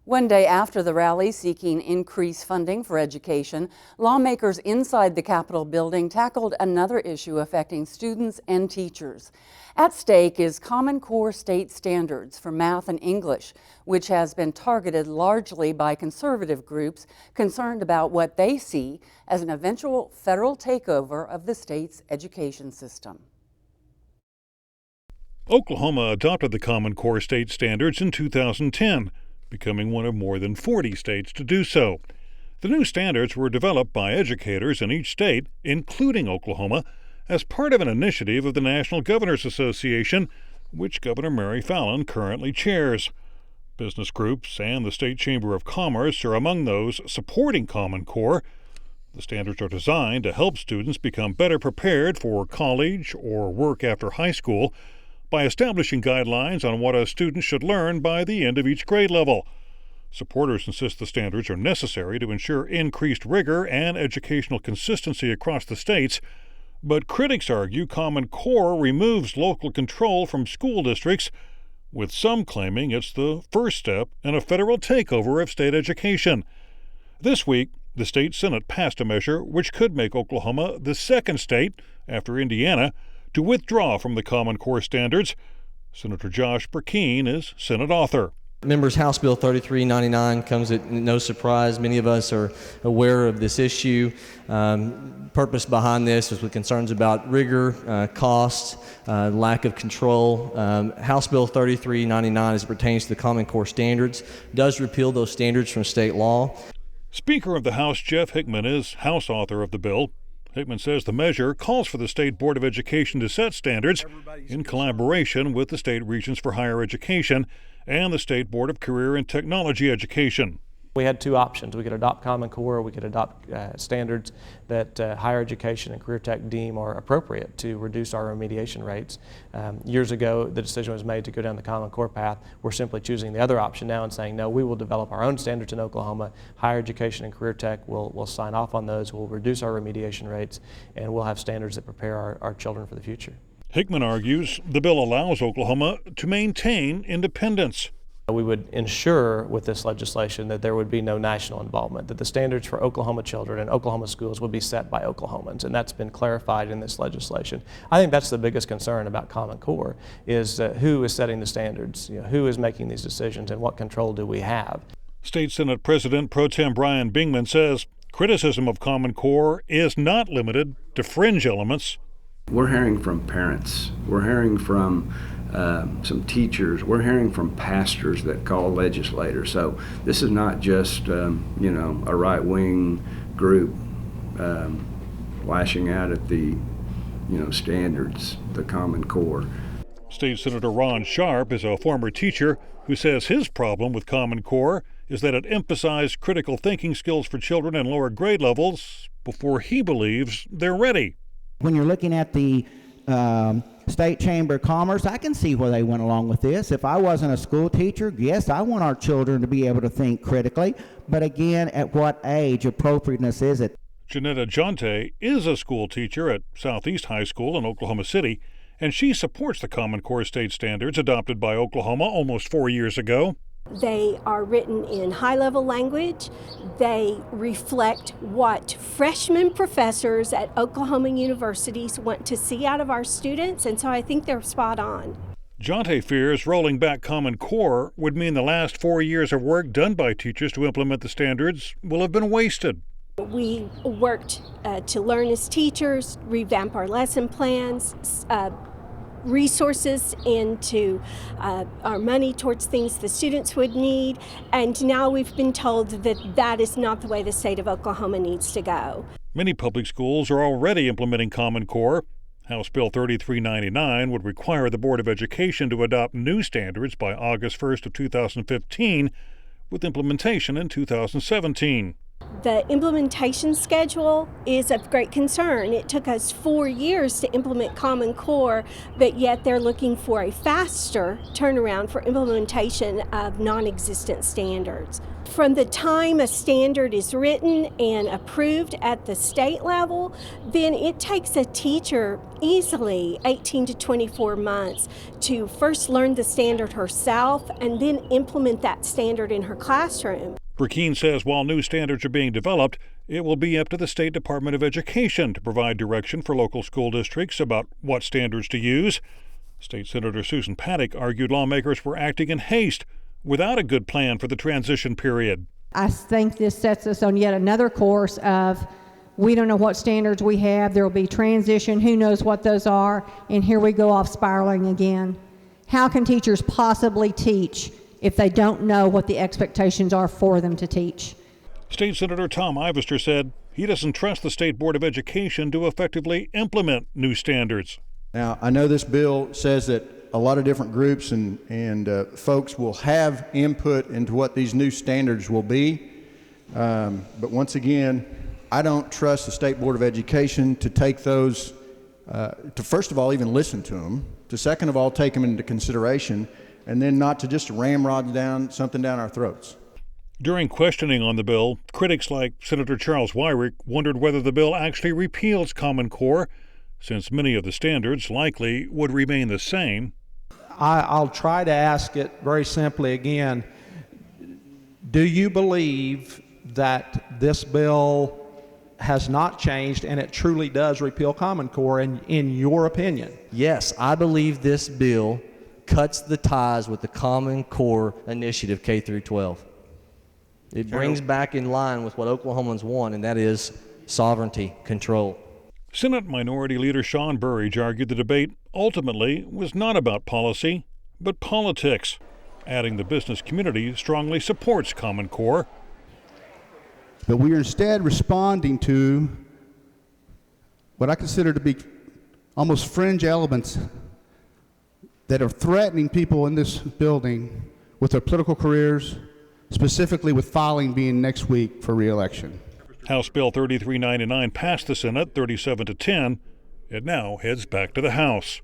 One day after the rally seeking increased funding for education, lawmakers inside the Capitol building tackled another issue affecting students and teachers. At stake is Common Core state standards for math and English, which has been targeted largely by conservative groups concerned about what they see as an eventual federal takeover of the state's education system. Oklahoma adopted the Common Core state standards in 2010. Becoming one of more than 40 states to do so. The new standards were developed by educators in each state, including Oklahoma, as part of an initiative of the National Governors Association, which Governor Mary Fallin currently chairs. Business groups and the State Chamber of Commerce are among those supporting Common Core. The standards are designed to help students become better prepared for college or work after high school by establishing guidelines on what a student should learn by the end of each grade level. Supporters insist the standards are necessary to ensure increased rigor and educational consistency across the states, but critics argue Common Core removes local control from school districts, with some claiming it's the first step in a federal takeover of state education. This week, the state Senate passed a measure which could make Oklahoma the second state, after Indiana, to withdraw from the Common Core standards. Senator Josh Burkeen is Senate author. Members, House Bill 3399 comes at no surprise. Many of us are aware of this issue. Purpose behind this is with concerns about rigor, cost, lack of control. House Bill 3399, as it pertains to the Common Core standards, does repeal those standards from state law. Speaker of the House Jeff Hickman is House author of the bill. Hickman says the measure calls for the State Board of Education to set standards in collaboration with the State Regents for Higher Education and the State Board of Career and Technology Education. We had two options. We could adopt Common Core, or we could adopt standards that higher education and career tech deem are appropriate to reduce our remediation rates. Years ago, the decision was made to go down the Common Core path. We're simply choosing the other option now and saying, no, we will develop our own standards in Oklahoma. Higher education and career tech will sign off on those. We'll reduce our remediation rates, and we'll have standards that prepare our children for the future. Hickman argues the bill allows Oklahoma to maintain independence. We would ensure with this legislation that there would be no national involvement, that the standards for Oklahoma children and Oklahoma schools would be set by Oklahomans, and that's been clarified in this legislation. I think that's the biggest concern about Common Core, is who is setting the standards, who is making these decisions, and what control do we have. State Senate President Pro Tem Brian Bingman says criticism of Common Core is not limited to fringe elements. We're hearing from parents. We're hearing from some teachers. We're hearing from pastors that call legislators. So this is not just a right-wing group lashing out at the standards, the Common Core. State Senator Ron Sharp is a former teacher who says his problem with Common Core is that it emphasized critical thinking skills for children in lower grade levels before he believes they're ready. When you're looking at the State Chamber of Commerce, I can see where they went along with this. If I wasn't a school teacher, yes, I want our children to be able to think critically. But again, at what age appropriateness is it? Jonetta Jonte is a school teacher at Southeast High School in Oklahoma City, and she supports the Common Core state standards adopted by Oklahoma almost 4 years ago. They are written in high-level language. They reflect what freshman professors at Oklahoma universities want to see out of our students, and so I think they're spot on. Jonte fears rolling back Common Core would mean the last 4 years of work done by teachers to implement the standards will have been wasted. We worked to learn as teachers, revamp our lesson plans, resources into our money towards things the students would need, and now we've been told that that is not the way the state of Oklahoma needs to go. Many public schools are already implementing Common Core. House Bill 3399 would require the Board of Education to adopt new standards by August 1st of 2015, with implementation in 2017. The implementation schedule is of great concern. It took us 4 years to implement Common Core, but yet they're looking for a faster turnaround for implementation of non-existent standards. From the time a standard is written and approved at the state level, then it takes a teacher easily 18 to 24 months to first learn the standard herself and then implement that standard in her classroom. Burkeen says while new standards are being developed, it will be up to the State Department of Education to provide direction for local school districts about what standards to use. State Senator Susan Paddock argued lawmakers were acting in haste without a good plan for the transition period. I think this sets us on yet another course of we don't know what standards we have, there will be transition, who knows what those are, and here we go off spiraling again. How can teachers possibly teach if they don't know what the expectations are for them to teach? State Senator Tom Ivester said he doesn't trust the State Board of Education to effectively implement new standards. Now, I know this bill says that a lot of different groups and folks will have input into what these new standards will be. But once again, I don't trust the State Board of Education to take those, to first of all, even listen to them, to second of all, take them into consideration, and then not to just ramrod something down our throats. During questioning on the bill, critics like Senator Charles Wyrick wondered whether the bill actually repeals Common Core, since many of the standards likely would remain the same. I'll try to ask it very simply again. Do you believe that this bill has not changed and it truly does repeal Common Core in your opinion? Yes, I believe this bill cuts the ties with the Common Core initiative K through 12. It brings back in line with what Oklahomans want, and that is sovereignty, control. Senate Minority Leader Sean Burridge argued the debate ultimately was not about policy, but politics, adding the business community strongly supports Common Core. But we are instead responding to what I consider to be almost fringe elements that are threatening people in this building with their political careers, specifically with filing being next week for re-election. House Bill 3399 passed the Senate 37-10. It now heads back to the House.